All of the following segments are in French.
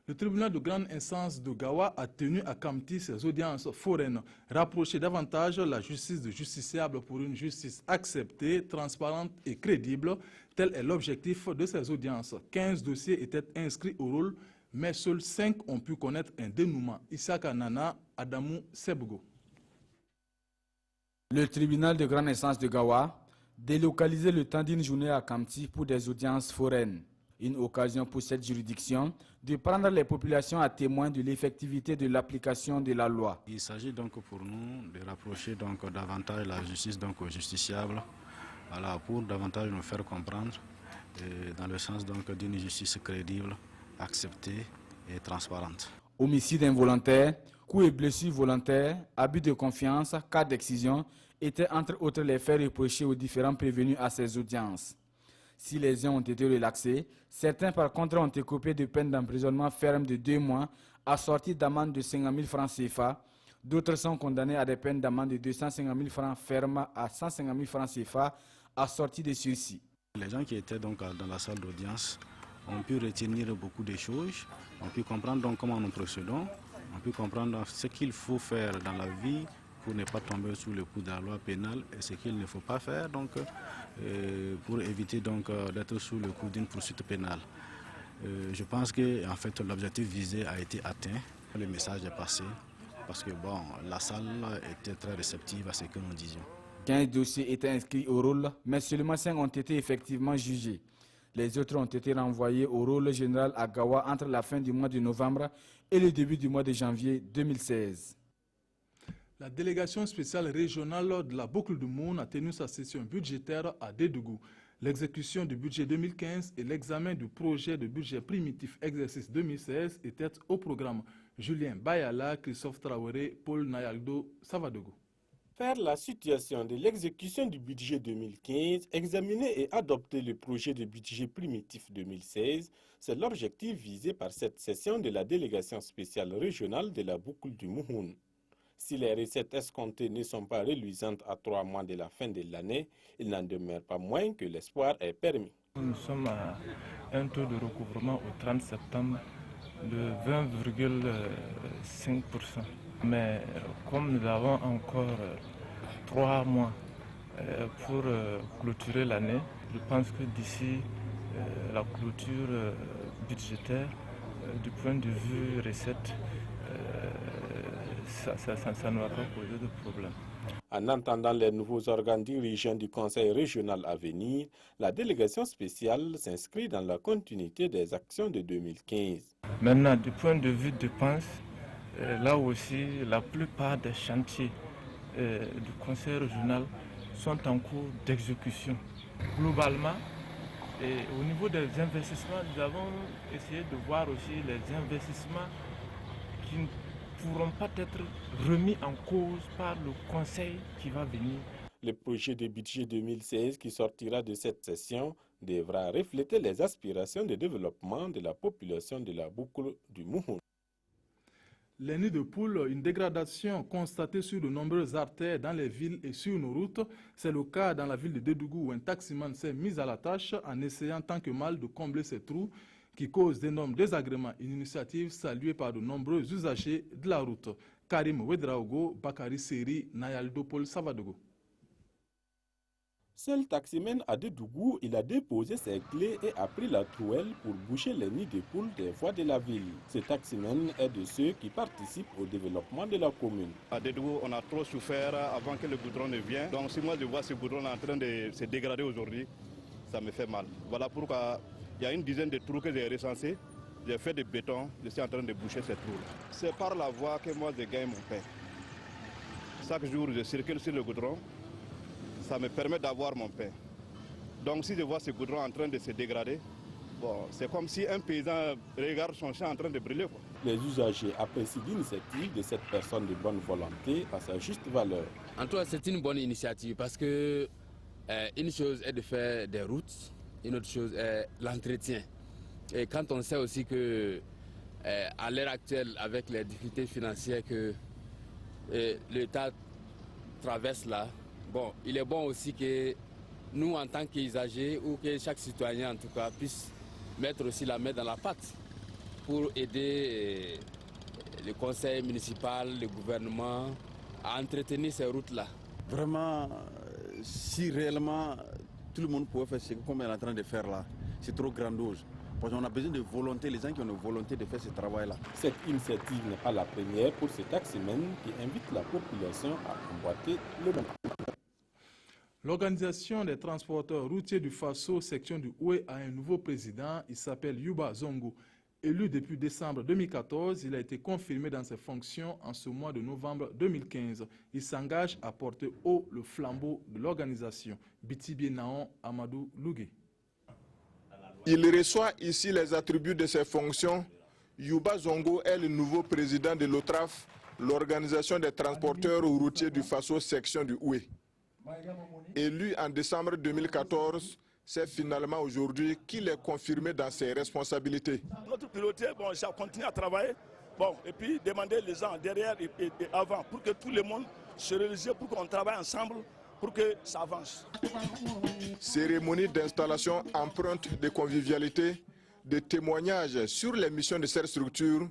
Le tribunal de grande instance de Gawa a tenu à Kamti ses audiences foraines, rapprocher davantage la justice de justiciable pour une justice acceptée, transparente et crédible. Tel est l'objectif de ces audiences. 15 dossiers étaient inscrits au rôle, mais seuls 5 ont pu connaître un dénouement. Issaka Nana, Adamou Sebgo. Le tribunal de grande instance de Gawa délocalisait le temps d'une journée à Kamti pour des audiences foraines. Une occasion pour cette juridiction de prendre les populations à témoin de l'effectivité de l'application de la loi. Il s'agit donc pour nous de rapprocher donc davantage la justice donc aux justiciables, voilà, pour davantage nous faire comprendre dans le sens donc d'une justice crédible, acceptée et transparente. Homicide involontaire, coups et blessures volontaires, abus de confiance, cas d'excision étaient entre autres les faits reprochés aux différents prévenus à ces audiences. Si les uns ont été relaxés, certains par contre ont écopé de peines d'emprisonnement ferme de 2 mois assorties d'amende de 50 000 francs CFA. D'autres sont condamnés à des peines d'amende de 250 000 francs ferme à 150 000 francs CFA assorties de sursis. Les gens qui étaient donc dans la salle d'audience ont pu retenir beaucoup de choses, ont pu comprendre donc comment nous procédons, ont pu comprendre ce qu'il faut faire dans la vie pour ne pas tomber sous le coup de la loi pénale et ce qu'il ne faut pas faire donc, pour éviter donc d'être sous le coup d'une poursuite pénale. Je pense que en fait, l'objectif visé a été atteint, le message est passé parce que bon, la salle était très réceptive à ce que nous disions. 15 dossiers étaient inscrits au rôle, mais seulement 5 ont été effectivement jugés. Les autres ont été renvoyés au rôle général à Gawa entre la fin du mois de novembre et le début du mois de janvier 2016. La délégation spéciale régionale de la boucle du Moun a tenu sa session budgétaire à Dédougou. L'exécution du budget 2015 et l'examen du projet de budget primitif exercice 2016 étaient au programme. Julien Bayala, Christophe Traoré, Paul Nayaldo, Savadogo. Faire la situation de l'exécution du budget 2015, examiner et adopter le projet de budget primitif 2016, c'est l'objectif visé par cette session de la délégation spéciale régionale de la boucle du Mouhoun. Si les recettes escomptées ne sont pas reluisantes à 3 mois de la fin de l'année, il n'en demeure pas moins que l'espoir est permis. Nous sommes à un taux de recouvrement au 30 septembre de 20,5%. Mais comme nous avons encore 3 mois pour clôturer l'année, je pense que d'ici la clôture budgétaire, du point de vue recettes, ça ne va pas poser de problème. En entendant les nouveaux organes dirigeants du Conseil régional à venir, la délégation spéciale s'inscrit dans la continuité des actions de 2015. Maintenant, du point de vue dépenses, là aussi, la plupart des chantiers du Conseil régional sont en cours d'exécution. Globalement, et au niveau des investissements, nous avons essayé de voir aussi les investissements qui ne pourront pas être remis en cause par le Conseil qui va venir. Le projet de budget 2016 qui sortira de cette session devra refléter les aspirations de développement de la population de la boucle du Mouhoun. Les nids de poules, une dégradation constatée sur de nombreuses artères dans les villes et sur nos routes. C'est le cas dans la ville de Dédougou où un taximan s'est mis à la tâche en essayant tant que mal de combler ces trous qui causent d'énormes désagréments. Une initiative saluée par de nombreux usagers de la route. Karim Wedraogo, Bakari Seri, Nayaldo Paul Savadogo. Seul taximan à Dédougou, il a déposé ses clés et a pris la trouelle pour boucher les nids de poules des voies de la ville. Ce taximan est de ceux qui participent au développement de la commune. À Dédougou, on a trop souffert avant que le goudron ne vienne. Donc si moi je vois ce goudron en train de se dégrader aujourd'hui, ça me fait mal. Voilà pourquoi il y a une dizaine de trous que j'ai recensés. J'ai fait du béton, je suis en train de boucher ces trous. C'est par la voie que moi je gagne mon pain. Chaque jour je circule sur le goudron. Ça me permet d'avoir mon pain. Donc si je vois ce goudron en train de se dégrader, bon, c'est comme si un paysan regarde son champ en train de brûler, quoi. Les usagers apprécient l'initiative de cette personne de bonne volonté à sa juste valeur. En tout cas, c'est une bonne initiative parce que une chose est de faire des routes, une autre chose est l'entretien. Et quand on sait aussi que à l'heure actuelle, avec les difficultés financières que l'État traverse là, bon, il est bon aussi que nous, en tant qu'usagers, ou que chaque citoyen, en tout cas, puisse mettre aussi la main dans la pâte pour aider le conseil municipal, le gouvernement à entretenir ces routes-là. Vraiment, si réellement tout le monde pouvait faire ce qu'on est en train de faire là, c'est trop grandiose. Parce qu'on a besoin de volonté, les gens qui ont une volonté de faire ce travail-là. Cette initiative n'est pas la première pour ce taximan qui invite la population à emboîter le même. L'organisation des transporteurs routiers du Faso, section du Oué, a un nouveau président. Il s'appelle Yuba Zongo. Élu depuis décembre 2014, il a été confirmé dans ses fonctions en ce mois de novembre 2015. Il s'engage à porter haut le flambeau de l'organisation. Bitibie Naon Amadou Lougué. Il reçoit ici les attributs de ses fonctions. Yuba Zongo est le nouveau président de l'OTRAF, l'organisation des transporteurs routiers du Faso, section du Oué. Élu en décembre 2014, c'est finalement aujourd'hui qu'il est confirmé dans ses responsabilités. Notre priorité, ça continue à travailler et puis demander les gens derrière et avant pour que tout le monde se réalise, pour qu'on travaille ensemble, pour que ça avance. Cérémonie d'installation empreinte de convivialité, de témoignages sur les missions de cette structure.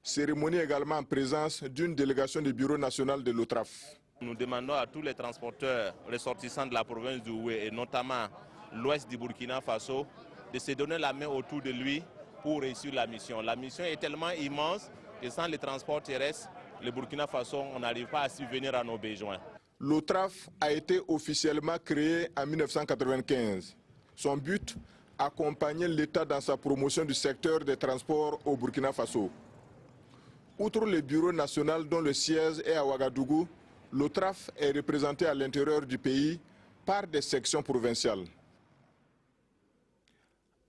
Cérémonie également en présence d'une délégation du Bureau national de l'OTRAF. Nous demandons à tous les transporteurs ressortissants de la province du Oué et notamment l'ouest du Burkina Faso de se donner la main autour de lui pour réussir la mission. La mission est tellement immense que sans les transports terrestres, le Burkina Faso, on n'arrive pas à subvenir à nos besoins. L'OTRAF a été officiellement créé en 1995. Son but, accompagner l'État dans sa promotion du secteur des transports au Burkina Faso. Outre le bureau national dont le siège est à Ouagadougou, l'OTRAF est représenté à l'intérieur du pays par des sections provinciales.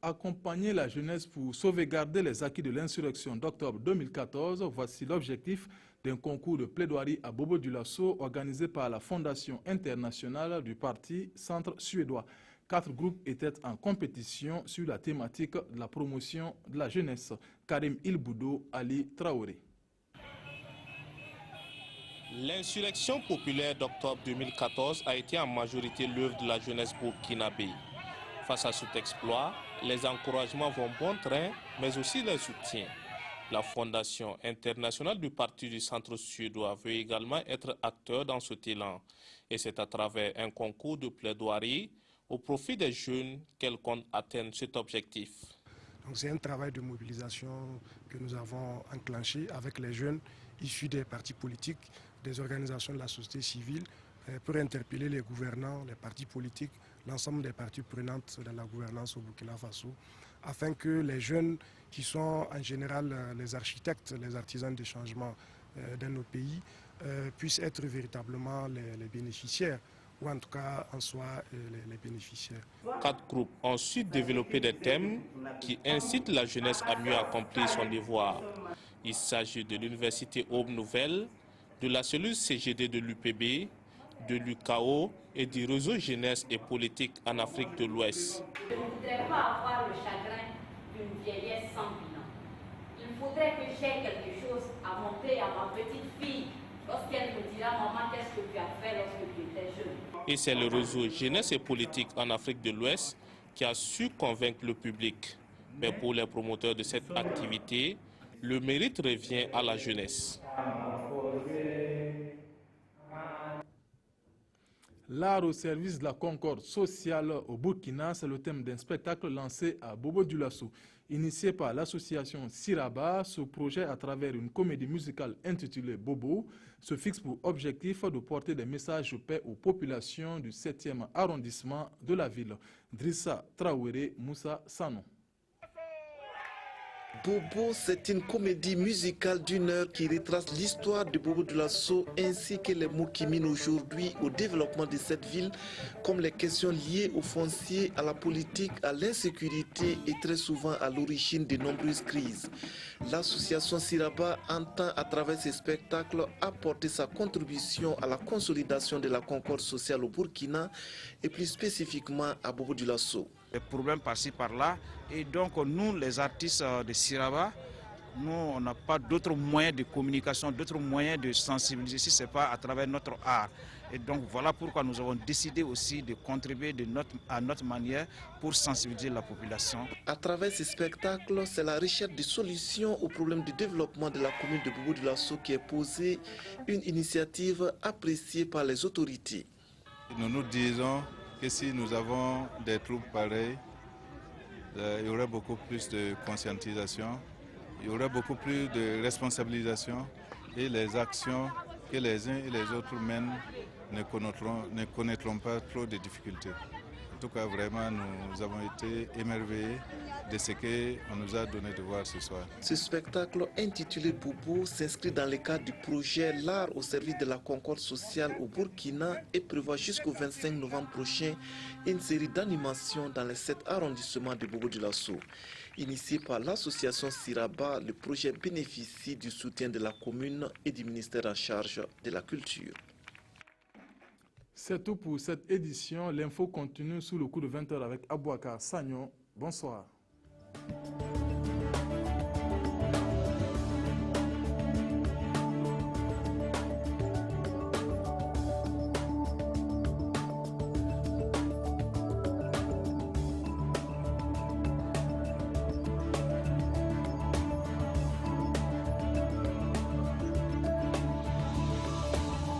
Accompagner la jeunesse pour sauvegarder les acquis de l'insurrection d'octobre 2014, voici l'objectif d'un concours de plaidoirie à Bobo-Dioulasso organisé par la Fondation internationale du Parti Centre suédois. 4 groupes étaient en compétition sur la thématique de la promotion de la jeunesse. Karim Ilboudo, Ali Traoré. L'insurrection populaire d'octobre 2014 a été en majorité l'œuvre de la jeunesse burkinabé. Face à cet exploit, les encouragements vont bon train, mais aussi les soutiens. La Fondation internationale du Parti du Centre suédois veut également être acteur dans cet élan. Et c'est à travers un concours de plaidoirie au profit des jeunes qu'elle compte atteindre cet objectif. C'est un travail de mobilisation que nous avons enclenché avec les jeunes issus des partis politiques, des organisations de la société civile, pour interpeller les gouvernants, les partis politiques, l'ensemble des parties prenantes dans la gouvernance au Burkina Faso, afin que les jeunes qui sont en général les architectes, les artisans des changements dans nos pays, puissent être véritablement les bénéficiaires, ou en tout cas en soi les bénéficiaires. 4 groupes ont ensuite développé des thèmes qui incitent la jeunesse à mieux accomplir son devoir. Il s'agit de l'Université Aube Nouvelle, de la cellule CGD de l'UPB, de l'UKO et du réseau jeunesse et politique en Afrique de l'Ouest. Je ne voudrais pas avoir le chagrin d'une vieillesse sans bilan. Il faudrait que j'ai quelque chose à montrer à ma petite fille lorsqu'elle me dira « Maman, qu'est-ce que tu as fait lorsque tu étais jeune ?» Et c'est le réseau jeunesse et politique en Afrique de l'Ouest qui a su convaincre le public. Mais pour les promoteurs de cette activité, le mérite revient à la jeunesse. L'art au service de la concorde sociale au Burkina, c'est le thème d'un spectacle lancé à Bobo-Dioulasso. Initié par l'association Siraba, ce projet, à travers une comédie musicale intitulée Bobo, se fixe pour objectif de porter des messages de paix aux populations du 7e arrondissement de la ville. Drissa Traoré, Moussa Sanon. Bobo, c'est une comédie musicale d'1 heure qui retrace l'histoire de Bobo-Dioulasso ainsi que les mots qui minent aujourd'hui au développement de cette ville, comme les questions liées au foncier, à la politique, à l'insécurité et très souvent à l'origine de nombreuses crises. L'association Siraba entend à travers ces spectacles apporter sa contribution à la consolidation de la concorde sociale au Burkina et plus spécifiquement à Bobo-Dioulasso. Des problèmes par-ci par-là, et donc nous les artistes de Siraba nous, on n'a pas d'autres moyens de communication, d'autres moyens de sensibiliser si ce n'est pas à travers notre art. Et donc voilà pourquoi nous avons décidé aussi de contribuer à notre manière pour sensibiliser la population. À travers ces spectacles, c'est la recherche de solutions aux problèmes de développement de la commune de Bobo-Dioulasso qui est posée, une initiative appréciée par les autorités. Nous nous disons que si nous avons des troupes pareilles, il y aurait beaucoup plus de conscientisation, il y aurait beaucoup plus de responsabilisation et les actions que les uns et les autres mènent ne connaîtront pas trop de difficultés. En tout cas, vraiment, nous avons été émerveillés de ce qu'on nous a donné de voir ce soir. Ce spectacle intitulé Bobo s'inscrit dans le cadre du projet L'art au service de la concorde sociale au Burkina et prévoit jusqu'au 25 novembre prochain une série d'animations dans les 7 arrondissements de Bobo-Dioulasso. Initié par l'association Siraba, le projet bénéficie du soutien de la commune et du ministère en charge de la culture. C'est tout pour cette édition. L'info continue sous le coup de 20h avec Abouakar Sagnon. Bonsoir.